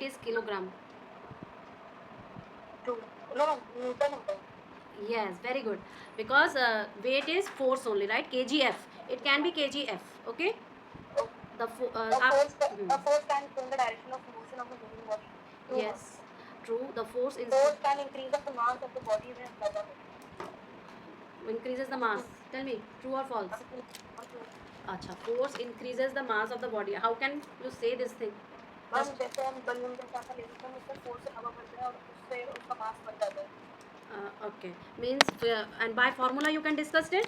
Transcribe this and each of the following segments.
is kilogram. True. No, Newton. Yes, very good. Because weight is force only, right? kgf. It can be kgf. Okay. Okay. The A force can change the direction of motion of a moving body. True. yes, true. The force Force can increase the mass of the body when another increases the mass. Tell me, true or false? Acha, force increases the mass of the body. How can you say this thing? Ma'am जैसे हम balloon जैसा सा लेते हैं उससे force से हवा बढ़ता है और उससे उसका मास बढ़ जाता है. Okay, means and by formula you can discuss it.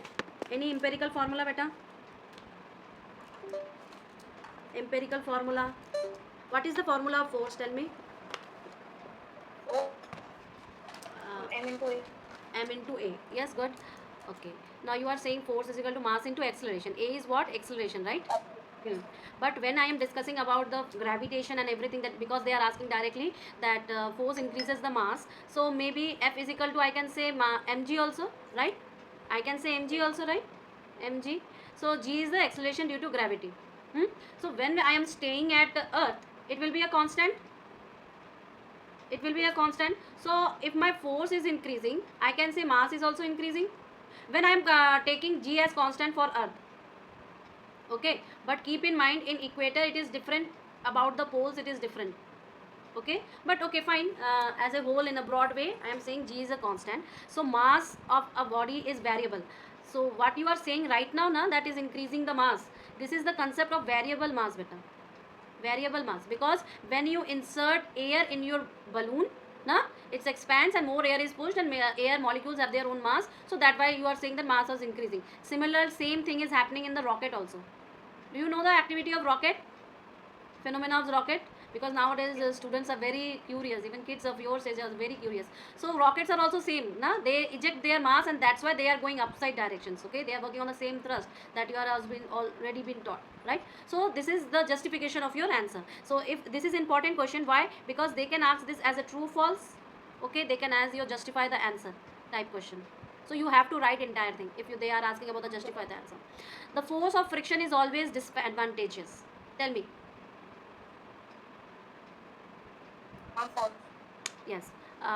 Any empirical formula, beta? Empirical formula. What is the formula of force? Tell me. M into A. M into A. Yes, good. Okay. Now you are saying force is equal to mass into acceleration. A is what? Acceleration, right? But when I am discussing about the gravitation and everything, that because they are asking directly that force increases the mass, so maybe F is equal to, I can say mg also, right? I can say mg also, right? Mg. So g is the acceleration due to gravity. So when I am staying at earth, it will be a constant. It will be a constant. So if my force is increasing, I can say mass is also increasing when I am taking g as constant for earth. Okay, but keep in mind in equator it is different, about the poles it is different. Okay, but okay, fine. As a whole, in a broad way, I am saying g is a constant. So mass of a body is variable. So what you are saying right now, na, that is increasing the mass. This is the concept of variable mass, beta. Variable mass, because when you insert air in your balloon, na, it expands and more air is pushed and air molecules have their own mass. So that why you are saying that mass is increasing. Similar same thing is happening in the rocket also. Do you know the activity of rocket? Phenomena of rocket? Because nowadays students are very curious, even kids of your age are very curious. So rockets are also same, na? They eject their mass and that's why they are going upside directions. Okay, they are working on the same thrust that you are has been already been taught, right? So this is the justification of your answer. So if this is important question, why? Because they can ask this as a true false. Okay, they can ask you justify the answer type question. So you have to write entire thing if they are asking about the justify the answer. The force of friction is always disadvantageous. Tell me. False. Yes.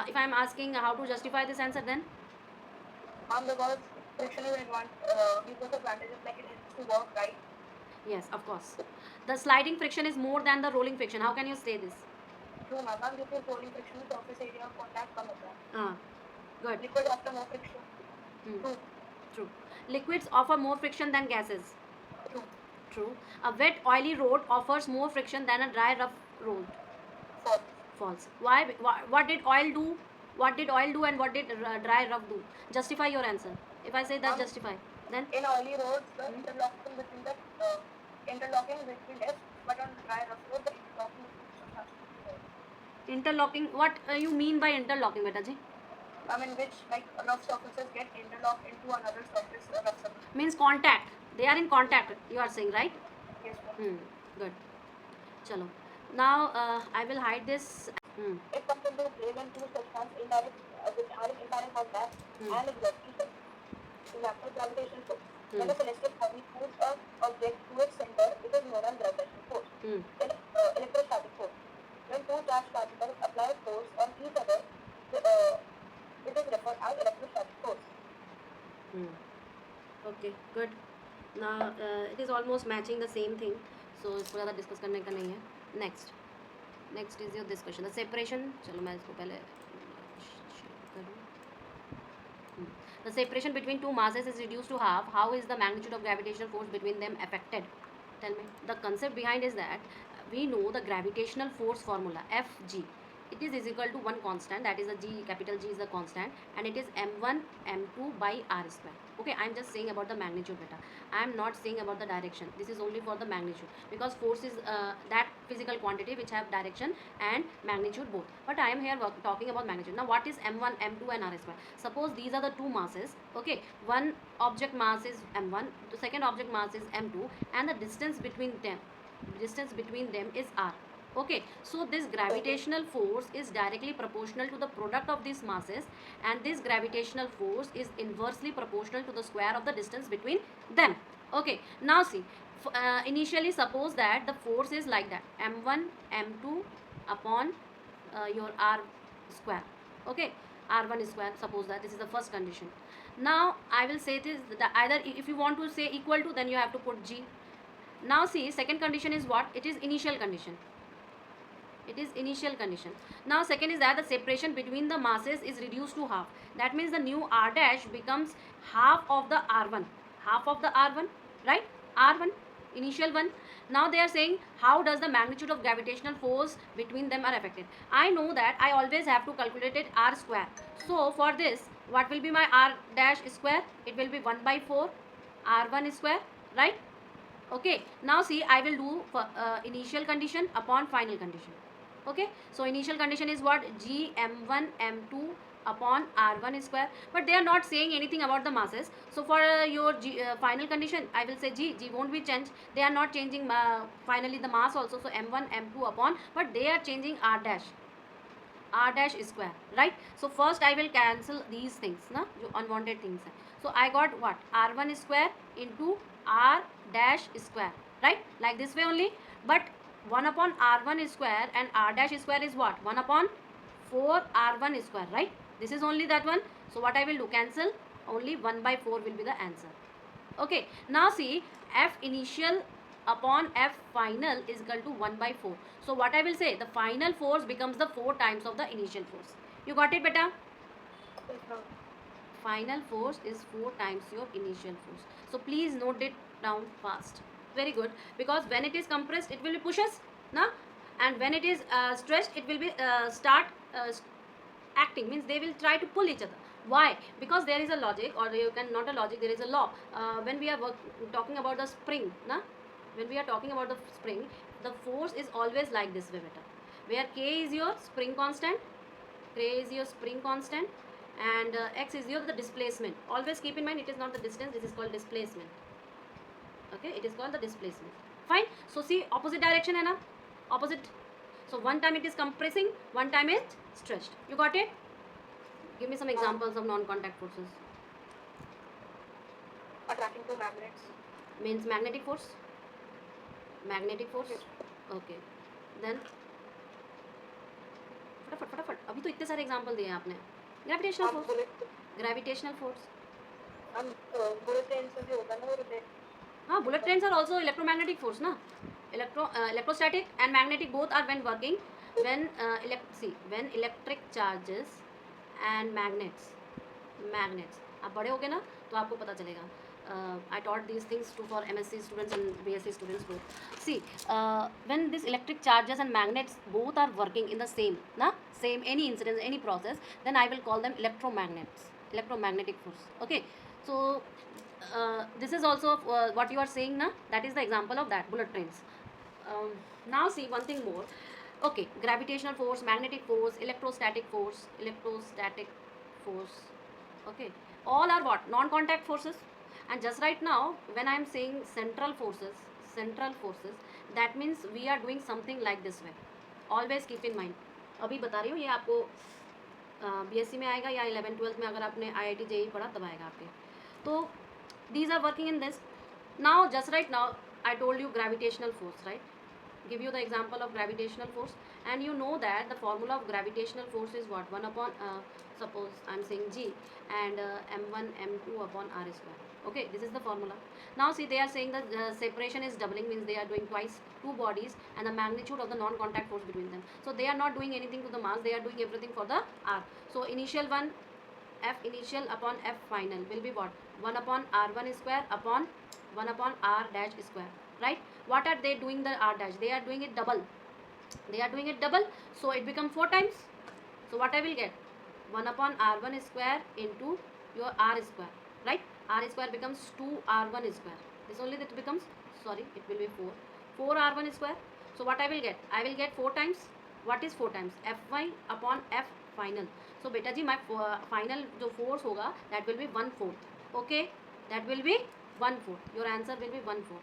If I am asking how to justify this answer, then? Because friction is advantages, like it has to work, right? Yes, of course. The sliding friction is more than the rolling friction. How can you say this? True, ma'am. Because rolling friction में surface area of contact कम होता है. Good. Liquid after more friction. True. True. Liquids offer more friction than gases. True. True. A wet, oily road offers more friction than a dry, rough road. False. False. Why? What did oil do? What did oil do and what did dry, rough do? Justify your answer. If I say that, justify. Then? In oily roads, the interlocking between the interlocking between left, but on dry rough road, the interlocking between left. Interlocking. What you mean by interlocking, beta ji? I mean, which like rough surfaces get interlocked into another surface, rough surface. Means contact. They are in contact. You are saying, right? Yes, ma'am. Good. Chalo. Now I will hide this. It comes into play when two substances indirect, which are in indirect contact and exactly example gravitation force. When a celestial body pulls an object to its center, it is known as gravitational force. Electrostatic force. When two charged particles apply force on each other, it is referred as electrostatic force. Okay, good. Now it is almost matching the same thing, so इसको ज़्यादा discuss करने का नहीं है. Next is your this question. The separation. चलो मैं इसको पहले करूँ. The separation between two masses is reduced to half. How is the magnitude of gravitational force between them affected? Tell me. The concept behind is that we know the gravitational force formula, Fg. It is equal to one constant, that is a g, capital G is the constant, and it is m1 m2 by r square. Okay, I am just saying about the magnitude beta. I am not saying about the direction. This is only for the magnitude, because force is that physical quantity which have direction and magnitude both. But I am here talking about magnitude. Now what is m1 m2 and r square? Suppose these are the two masses. Okay, one object mass is m1, the second object mass is m2, and the distance between them is r. Okay, so this gravitational force is directly proportional to the product of these masses, and this gravitational force is inversely proportional to the square of the distance between them. Okay, now see, initially suppose that the force is like that, m1 m2 upon your r square. Okay, r1 square, suppose that this is the first condition. Now I will say this, that either if you want to say equal to, then you have to put g. Now see, second condition is what? It is initial condition. It is initial condition. Now second is that the separation between the masses is reduced to half. That means the new r dash becomes half of the r1, half of the r1, right? R1, initial one. Now they are saying how does the magnitude of gravitational force between them are affected. I know that I always have to calculate it r square. So for this, what will be my r dash square? It will be 1 by 4 r1 square, right? Okay, now see, I will do for, initial condition upon final condition. Okay, so initial condition is what? G m1 m2 upon r1 square, but they are not saying anything about the masses. So for your final condition, I will say g won't be changed. They are not changing finally the mass also, so m1 m2 upon, but they are changing r dash square, right? So first I will cancel these things na, जो unwanted things hai. So I got what? r1 square into r dash square, right? Like this way only. But 1 upon r1 square and r dash square is what? 1 upon 4 r1 square, right? This is only that one. So what I will do? Cancel. Only 1 by 4 will be the answer. Okay, now see, f initial upon f final is equal to 1 by 4. So what I will say, the final force becomes the 4 times of the initial force. You got it, beta? Final force is 4 times your initial force. So please note it down fast. Very good, because when it is compressed, it will be pushes, na? And when it is stretched, it will be start acting, means they will try to pull each other. Why? Because there is a logic, or you can not a logic, there is a law. When we are talking about the spring, na? When we are talking about the spring, the force is always like this way, beta, where k is your spring constant, k is your spring constant, and x is your the displacement. Always keep in mind, it is not the distance, this is called displacement. Okay, it is called the displacement. Fine. So see, opposite direction hai na, opposite. So one time it is compressing, one time it's stretched. You got it? Give me some examples of non-contact forces. Attracting to magnets. Means magnetic force. Magnetic force. Okay. Then फटाफट अभी तो इतने सारे example दिए हैं आपने. Gravitational force. Gravitational force. Bullet train से भी होता है ना रोटेट. हाँ, bullet trains are also electromagnetic force ना. Electrostatic and magnetic both are when working when when electric charges and magnets आप बड़े होगे ना तो आपको पता चलेगा. I taught these things to for MSc students and BSc students both. See, when this electric charges and magnets both are working in the same any incidence, any process, then I will call them electromagnetic force. Okay, so this is also what you are saying na, that is the example of that, bullet trains. Now see one thing more. Okay, gravitational force, magnetic force, electrostatic force. Okay, all are what? Non-contact forces. And just right now when I am saying central forces, that means we are doing something like this way. Always keep in mind. अभी बता रही हूँ, ये आपको BSc में आएगा या 11th-12th में अगर आपने IIT JEE पढ़ा तब आएगा आपके. तो these are working in this. Now just right now I told you gravitational force, right? Give you the example of gravitational force, and you know that the formula of gravitational force is what? 1 upon suppose I am saying G and m1 m2 upon r square. Okay, this is the formula. Now see, they are saying that separation is doubling, means they are doing twice two bodies and the magnitude of the non-contact force between them. So they are not doing anything to the mass, they are doing everything for the r. So initial one, f initial upon f final will be what? 1 upon r1 square upon 1 upon r dash square, right? What are they doing the r dash? They are doing it double. So it becomes 4 times. So what I will get? 1 upon r1 square into your r square, right? R square becomes 2r1 square. This only that becomes, sorry, it will be 4 r1 square. So what I will get? I will get 4 times. What is 4 times? Fy upon f final. So beta ji, my final जो force होगा, that will be 1/4. Okay, that will be 1/4. Your answer will be 1/4.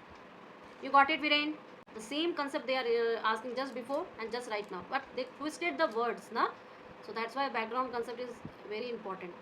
You got it, Viren? The same concept they are asking just before and just right now, but they twisted the words, na? So that's why background concept is very important.